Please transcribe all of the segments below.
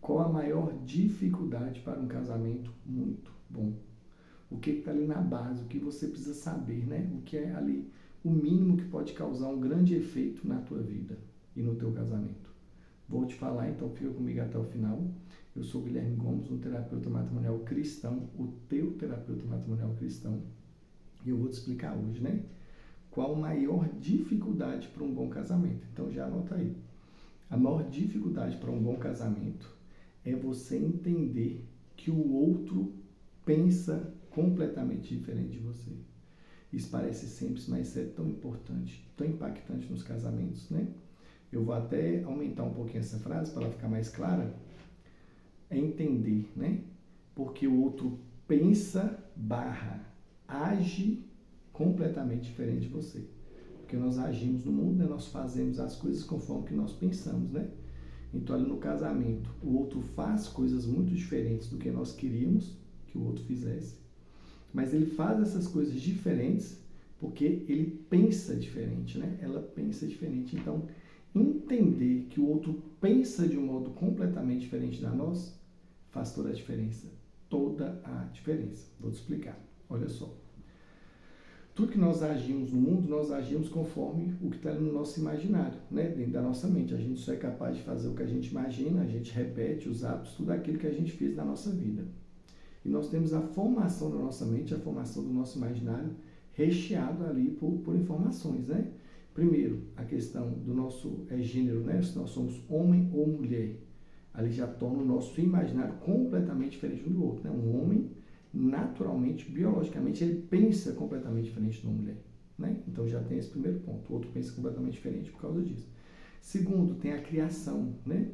Qual a maior dificuldade para um casamento muito bom? O que está ali na base, o que você precisa saber, né? O que é ali o mínimo que pode causar um grande efeito na tua vida e no teu casamento. Vou te falar, então fica comigo até o final. Eu sou Guilherme Gomes, um terapeuta matrimonial cristão, o teu terapeuta matrimonial cristão. E eu vou te explicar hoje, né? Qual a maior dificuldade para um bom casamento. Então já anota aí. A maior dificuldade para um bom casamento é você entender que o outro pensa completamente diferente de você. Isso parece simples, mas é tão importante, tão impactante nos casamentos, né? Eu vou até aumentar um pouquinho essa frase para ela ficar mais clara. É entender, né? Porque o outro pensa, age completamente diferente de você. Porque nós agimos no mundo, né? Nós fazemos as coisas conforme que nós pensamos, né? Então, ali no casamento, o outro faz coisas muito diferentes do que nós queríamos que o outro fizesse. Mas ele faz essas coisas diferentes porque ele pensa diferente, né? Ela pensa diferente. Então, entender que o outro pensa de um modo completamente diferente da nossa faz toda a diferença. Toda a diferença. Vou te explicar. Olha só. Tudo que nós agimos no mundo, nós agimos conforme o que está no nosso imaginário, né? Dentro da nossa mente. A gente só é capaz de fazer o que a gente imagina, a gente repete os hábitos, tudo aquilo que a gente fez na nossa vida. E nós temos a formação da nossa mente, a formação do nosso imaginário, recheado ali por informações, né? Primeiro, a questão do nosso gênero, né? Se nós somos homem ou mulher. Ali já torna o nosso imaginário completamente diferente um do outro, né? Um homem, naturalmente, biologicamente, ele pensa completamente diferente de uma mulher, né? Então já tem esse primeiro ponto. O outro pensa completamente diferente por causa disso. Segundo, tem a criação, né?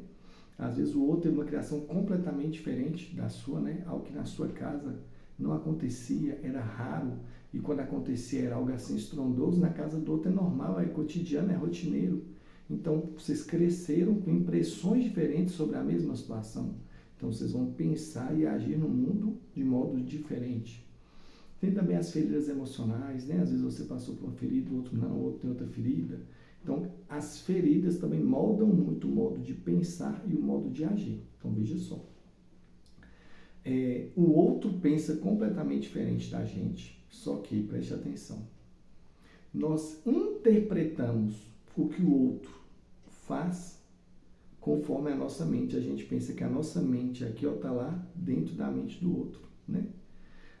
Às vezes o outro tem uma criação completamente diferente da sua, né? Algo que na sua casa não acontecia, era raro, e quando acontecia era algo assim estrondoso, na casa do outro é normal, é cotidiano, é rotineiro. Então, vocês cresceram com impressões diferentes sobre a mesma situação. Então, vocês vão pensar e agir no mundo de modo diferente. Tem também as feridas emocionais, né? Às vezes você passou por uma ferida, o outro não, o outro tem outra ferida. Então, as feridas também moldam muito o modo de pensar e o modo de agir. Então, veja só. O outro pensa completamente diferente da gente, só que, preste atenção, nós interpretamos o que o outro faz conforme a nossa mente. A gente pensa que a nossa mente aqui está lá dentro da mente do outro, né?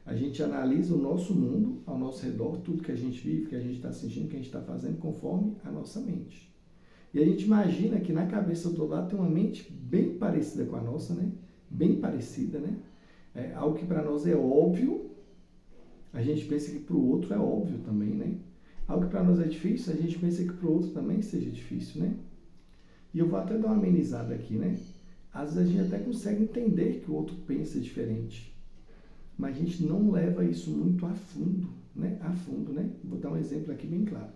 A gente analisa o nosso mundo ao nosso redor, tudo que a gente vive, que a gente está sentindo, que a gente está fazendo, conforme a nossa mente. E a gente imagina que na cabeça do lado tem uma mente bem parecida com a nossa, né? Bem parecida, né? Algo que para nós é óbvio, a gente pensa que para o outro é óbvio também, né? Algo que para nós é difícil, a gente pensa que para o outro também seja difícil, né? E eu vou até dar uma amenizada aqui, né? Às vezes a gente até consegue entender que o outro pensa diferente, mas a gente não leva isso muito a fundo, né? Vou dar um exemplo aqui bem claro.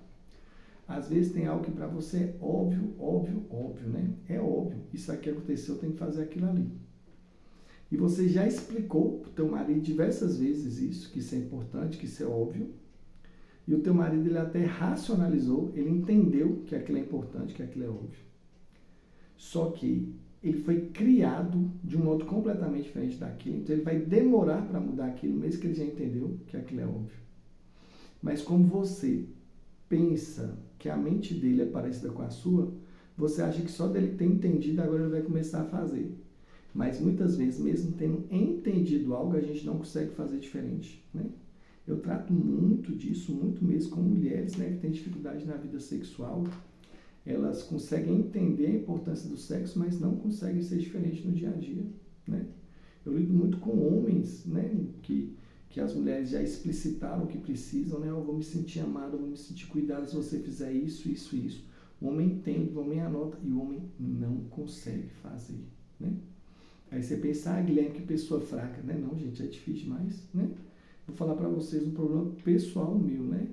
Às vezes tem algo que para você é óbvio, né? É óbvio, isso aqui aconteceu, tem que fazer aquilo ali. E você já explicou para o teu marido diversas vezes isso, que isso é importante, que isso é óbvio. E o teu marido, ele até racionalizou, ele entendeu que aquilo é importante, que aquilo é óbvio. Só que ele foi criado de um modo completamente diferente daquilo, então ele vai demorar para mudar aquilo, mesmo que ele já entendeu que aquilo é óbvio. Mas como você pensa que a mente dele é parecida com a sua, você acha que só dele ter entendido, agora ele vai começar a fazer. Mas muitas vezes, mesmo tendo entendido algo, a gente não consegue fazer diferente, né? Eu trato muito disso, muito mesmo com mulheres, né, que têm dificuldade na vida sexual. Elas conseguem entender a importância do sexo, mas não conseguem ser diferentes no dia a dia, né? Eu lido muito com homens, né, que as mulheres já explicitaram que precisam, né? Eu vou me sentir amado, eu vou me sentir cuidado se você fizer isso, isso, isso. O homem entende, o homem anota e o homem não consegue fazer, né? Aí você pensa, Guilherme, que pessoa fraca, né? Não, gente, é difícil demais, né? Vou falar para vocês um problema pessoal meu, né?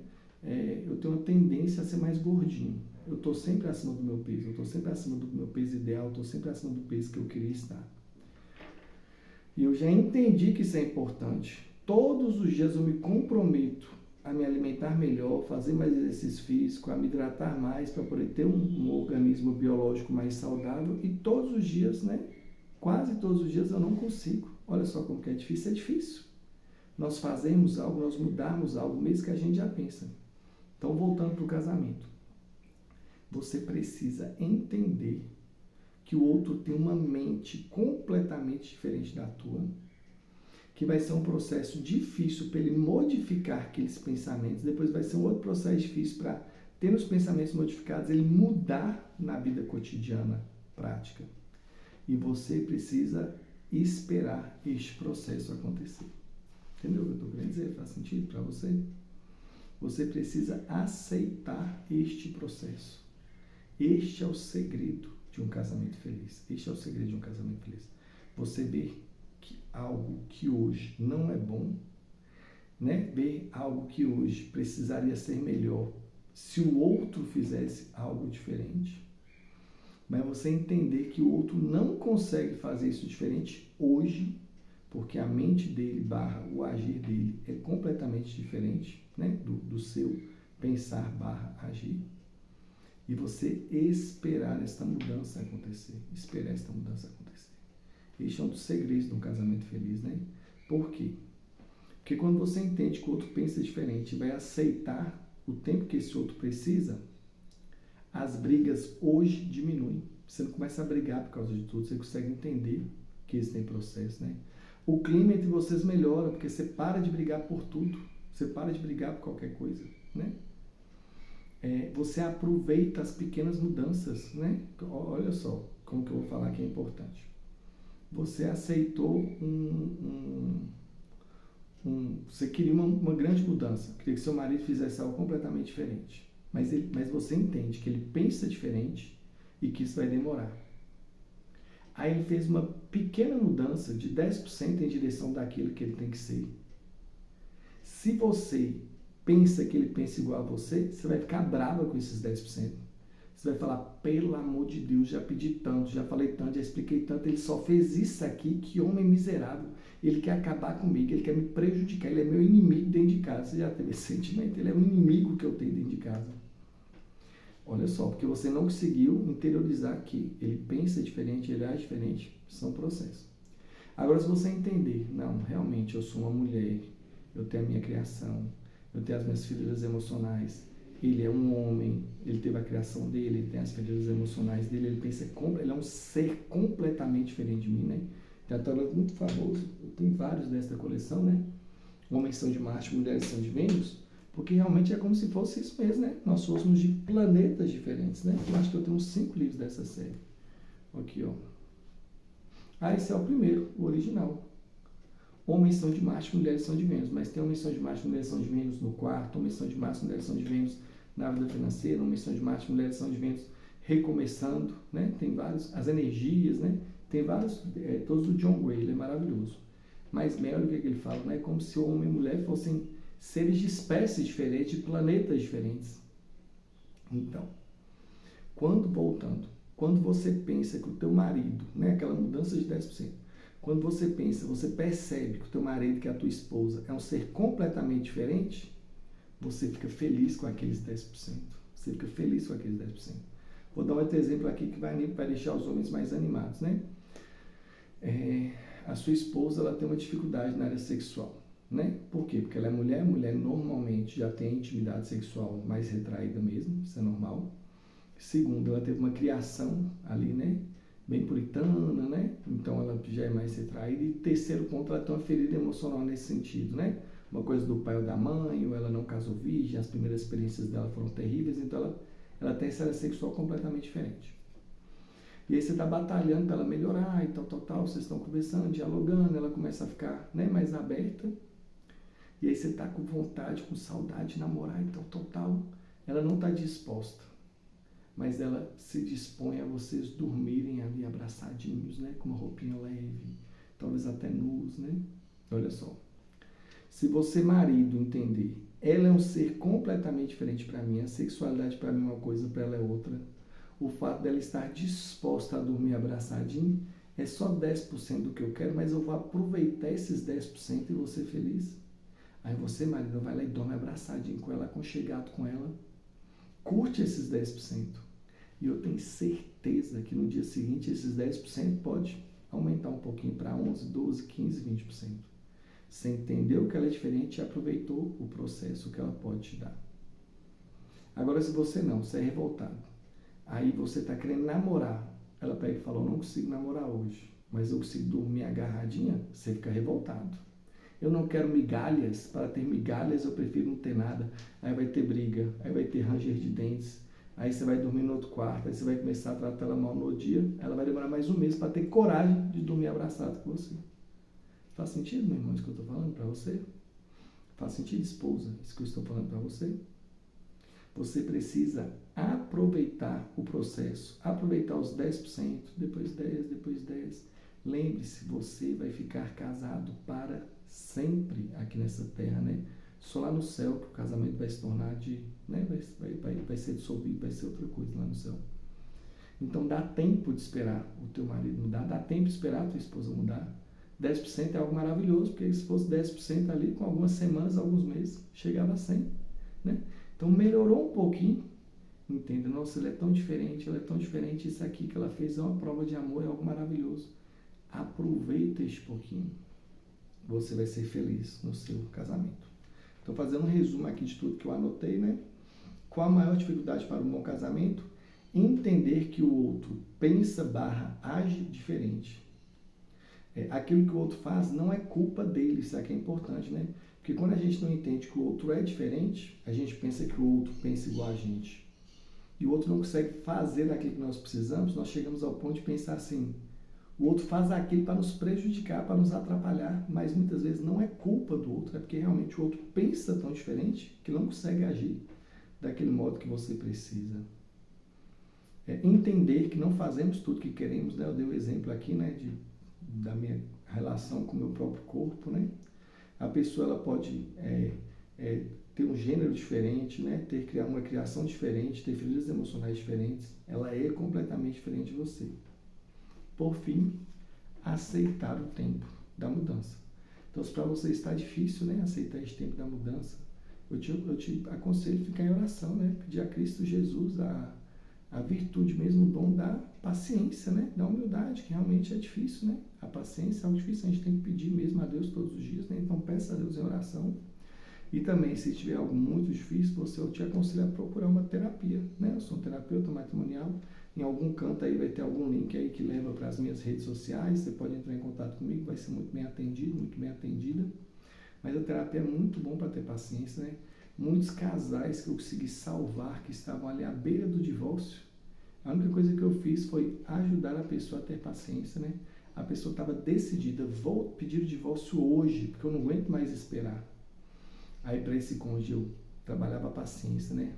Eu tenho uma tendência a ser mais gordinho. Eu estou sempre acima do meu peso, eu estou sempre acima do meu peso ideal, eu estou sempre acima do peso que eu queria estar. E eu já entendi que isso é importante. Todos os dias eu me comprometo a me alimentar melhor, fazer mais exercício físico, a me hidratar mais para poder ter um organismo biológico mais saudável. E todos os dias, né, Quase todos os dias eu não consigo. Olha só como que é difícil. É difícil. Nós fazemos algo, nós mudarmos algo, mesmo que a gente já pensa. Então, voltando para o casamento. Você precisa entender que o outro tem uma mente completamente diferente da tua, que vai ser um processo difícil para ele modificar aqueles pensamentos, depois vai ser um outro processo difícil para, tendo os pensamentos modificados, ele mudar na vida cotidiana, prática. E você precisa esperar este processo acontecer. Entendeu o que eu estou querendo dizer? Faz sentido para você? Você precisa aceitar este processo. Este é o segredo de um casamento feliz. Este é o segredo de um casamento feliz. Você ver que algo que hoje não é bom, né? Ver algo que hoje precisaria ser melhor se o outro fizesse algo diferente. Mas você entender que o outro não consegue fazer isso diferente hoje, porque a mente dele barra o agir dele é completamente diferente, né? do seu pensar barra agir. E você esperar esta mudança acontecer. Esperar esta mudança acontecer. Este é um dos segredos de um casamento feliz, né? Por quê? Porque quando você entende que o outro pensa diferente e vai aceitar o tempo que esse outro precisa, as brigas hoje diminuem. Você não começa a brigar por causa de tudo, você consegue entender que existem processos, né? O clima entre vocês melhora, porque você para de brigar por tudo. Você para de brigar por qualquer coisa, né? Você aproveita as pequenas mudanças, né? Olha só como que eu vou falar que é importante. Você aceitou você queria uma grande mudança, queria que seu marido fizesse algo completamente diferente, mas você entende que ele pensa diferente e que isso vai demorar. Aí ele fez uma pequena mudança de 10% em direção daquilo que ele tem que ser. Se você pensa que ele pensa igual a você, você vai ficar brava com esses 10%. Você vai falar, pelo amor de Deus, já pedi tanto, já falei tanto, já expliquei tanto, ele só fez isso aqui, que homem miserável. Ele quer acabar comigo, ele quer me prejudicar, ele é meu inimigo dentro de casa. Você já teve esse sentimento? Ele é um inimigo que eu tenho dentro de casa. Olha só, porque você não conseguiu interiorizar que ele pensa diferente, ele age diferente, são processos. Agora, se você entender, não, realmente eu sou uma mulher, eu tenho a minha criação, eu tenho as minhas feridas emocionais, ele é um homem, ele teve a criação dele, ele tem as feridas emocionais dele, ele pensa, ele é um ser completamente diferente de mim, né? Tem um autor muito famoso, tem vários dessa coleção, né? Homens são de Marte, mulheres são de Vênus, porque realmente é como se fosse isso mesmo, né? Nós fôssemos de planetas diferentes, né? Eu acho que eu tenho uns 5 livros dessa série. Aqui, ó. Esse é o primeiro, o original. Homens são de Marte, mulheres são de Vênus, mas tem homens são de Marte, mulheres são de Vênus no quarto, homens são de Marte, mulheres são de Vênus na vida financeira, homens são de Marte, mulheres são de Vênus recomeçando, né? Tem vários, as energias, né? Tem vários, todos do John Gray, ele é maravilhoso. Mas melhor do que ele fala, né? É como se homem e mulher fossem seres de espécies diferentes, de planetas diferentes. Então, quando você pensa que o teu marido, né? Aquela mudança de 10%, quando você pensa, você percebe que o teu marido, que é a tua esposa, é um ser completamente diferente, você fica feliz com aqueles 10%. Você fica feliz com aqueles 10%. Vou dar um outro exemplo aqui que vai deixar os homens mais animados, né? A sua esposa, ela tem uma dificuldade na área sexual, né? Por quê? Porque ela é mulher, mulher normalmente já tem intimidade sexual mais retraída mesmo, isso é normal. Segundo, ela teve uma criação ali, né? Bem puritana, né? Então ela já é mais retraída. E terceiro ponto, ela tem uma ferida emocional nesse sentido, né? Uma coisa do pai ou da mãe, ou ela não casou virgem, as primeiras experiências dela foram terríveis, então ela tem essa área sexual completamente diferente. E aí você está batalhando para ela melhorar e tal, vocês estão conversando, dialogando, ela começa a ficar, né, mais aberta. E aí você está com vontade, com saudade de namorar e tal. Ela não está disposta. Mas ela se dispõe a vocês dormirem ali abraçadinhos, né? Com uma roupinha leve, talvez até nus, né? Olha só. Se você, marido, entender, ela é um ser completamente diferente para mim, a sexualidade para mim é uma coisa, para ela é outra. O fato dela estar disposta a dormir abraçadinho é só 10% do que eu quero, mas eu vou aproveitar esses 10% e vou ser feliz. Aí você, marido, vai lá e dorme abraçadinho com ela, aconchegado com ela. Curte esses 10%. E eu tenho certeza que no dia seguinte esses 10% pode aumentar. para 11, 12, 15, 20%. Você entendeu que ela é diferente e aproveitou o processo que ela pode te dar. Agora, se você não, você é revoltado, aí você está querendo namorar, ela pega e fala, eu não consigo namorar hoje, mas eu consigo dormir agarradinha, você fica revoltado. Eu não quero migalhas, para ter migalhas eu prefiro não ter nada. Aí vai ter briga, aí vai ter ranger de dentes, aí você vai dormir no outro quarto, aí você vai começar a tratar ela mal no outro dia, ela vai demorar mais um mês para ter coragem de dormir abraçado com você. Faz sentido, meu irmão, isso que eu estou falando para você? Faz sentido, esposa, isso que eu estou falando para você? Você precisa aproveitar o processo, aproveitar os 10%, depois 10%, depois 10%. Lembre-se, você vai ficar casado para sempre aqui nessa terra, né? Só lá no céu que o casamento vai se tornar né? Vai ser dissolvido, vai ser outra coisa lá no céu. Então dá tempo de esperar o teu marido mudar, dá tempo de esperar a tua esposa mudar. 10% é algo maravilhoso, porque se fosse 10% ali, com algumas semanas, alguns meses, chegava a 100%, né? Então melhorou um pouquinho, entende? Nossa, ela é tão diferente, isso aqui que ela fez é uma prova de amor, é algo maravilhoso. Aproveita este pouquinho, você vai ser feliz no seu casamento. Então, fazendo um resumo aqui de tudo que eu anotei, né? Qual a maior dificuldade para um bom casamento? Entender que o outro pensa / age diferente. Aquilo que o outro faz não é culpa dele, isso aqui é importante, né? Porque quando a gente não entende que o outro é diferente, a gente pensa que o outro pensa igual a gente. E o outro não consegue fazer aquilo que nós precisamos, nós chegamos ao ponto de pensar assim, o outro faz aquilo para nos prejudicar, para nos atrapalhar, mas muitas vezes não é culpa do outro, é porque realmente o outro pensa tão diferente que não consegue agir daquele modo que você precisa. Entender que não fazemos tudo que queremos, né? Eu dei o exemplo aqui, né, da minha relação com o meu próprio corpo, né? A pessoa ela pode ter um gênero diferente, né? Ter uma criação diferente, ter feridas emocionais diferentes, ela é completamente diferente de você. Por fim, aceitar o tempo da mudança. Então, se para você está difícil, né, aceitar esse tempo da mudança, eu te aconselho a ficar em oração, né? Pedir a Cristo Jesus a virtude mesmo, o dom da paciência, né? Da humildade, que realmente é difícil, né? A paciência é algo difícil, a gente tem que pedir mesmo a Deus todos os dias, né? Então, peça a Deus em oração. E também, se tiver algo muito difícil, eu te aconselho a procurar uma terapia, né? Eu sou um terapeuta matrimonial. Em algum canto aí vai ter algum link aí que leva para as minhas redes sociais. Você pode entrar em contato comigo, vai ser muito bem atendido, muito bem atendida. Mas a terapia é muito bom para ter paciência, né? Muitos casais que eu consegui salvar, que estavam ali à beira do divórcio, a única coisa que eu fiz foi ajudar a pessoa a ter paciência, né? A pessoa estava decidida, vou pedir o divórcio hoje, porque eu não aguento mais esperar. Aí para esse cônjuge eu trabalhava a paciência, né?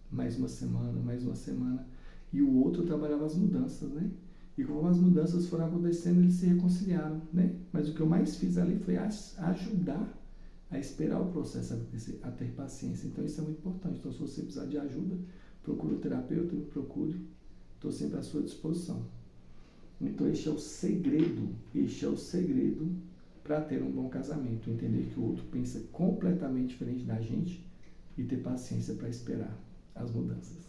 Mais uma semana. E o outro trabalhava as mudanças, né? E como as mudanças foram acontecendo, eles se reconciliaram, né? Mas o que eu mais fiz ali foi ajudar a esperar o processo acontecer, a ter paciência. Então isso é muito importante. Então se você precisar de ajuda, procure o terapeuta, me procure. Estou sempre à sua disposição. Então este é o segredo para ter um bom casamento. Entender que o outro pensa completamente diferente da gente e ter paciência para esperar as mudanças.